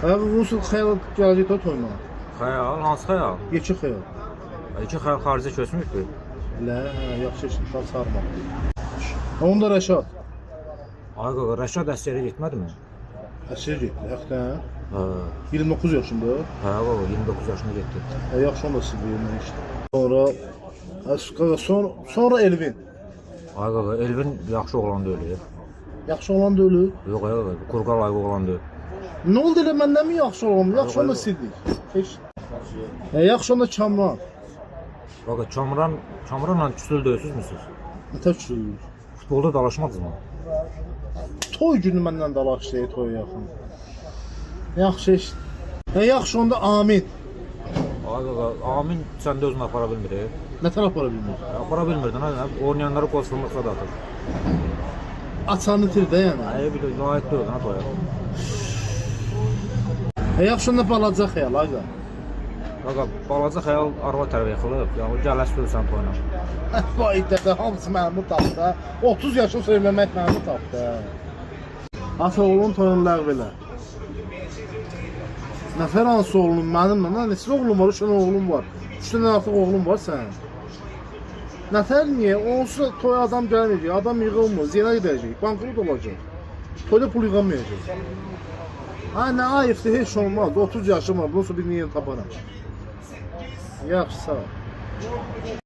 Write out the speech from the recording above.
Rusul xəyal gələcək də toyma. Xəyal, hansı xəyal? Yekə xəyal. İki xəyal xaricə köçmüşdü. Lə, yaxşı işin, sağ çağırmaq. Onda Rəşad. Ay qaqa, Rəşad əsgərə getmədimi? Əsir getdi, həqiqətən. Hə. 29 yaşında. Hə qaqa, 29 yaşına getdi. Yaxşı onda siz vermək işte. Sonra Elvin. Ay qaqa, Elvin yaxşı oğlan deyil. Yaxşı olan da ölür. Yox qaqa, qurqa layiq oğlan deyil. Nə oldu elə məndən mi yaxşı olan? Yaxşı onda sildik. Heç. Yaxşı onda Kamran. Qaqa, Kamranla küsül döyürsünüz? Nətə küçülür? Futbolda dalaşmadınız mı? Toy günü məndən dalaşdı, toy yaxın. Yaxşı iş. Yaxşı onda Amin. Ay qaqa, Amin səndə özünü apara bilmir. Nə tərəf apara bilmir? Apara bilmirdin, hə? Oynayanları qolsuzluqla da atır. Açanı itirdi yəni. Ay bir də layiq deyil, hə toya. Yaxşı onda balaca xəyal, ayda. Qaqa, balaca xəyal arva tərəf yıxılıb. Yəni gələşdirsən toyuna. Vay dədə, hamısı mənim tapdı. 30 yaşım söyləmək mənim tapdı. Ata oğlun toyunu ləğv elə. Nəfər hansı oğlum mənimlə? Neçə oğlum var? 3 dənə oğlum var. 3 dənə artıq oğlum var sənin. Nətər niyə? Onsuz toya adam gəlməyəcək, adam yığılmır, ziyana gedəcək, bankrot olacaq. Toyda pul yığamayacaq. Ha, nə ayıbdır, heç olmaz. 30 yaşım var, bunun sonra bir niyə taparam. Yaxşı, sağ ol.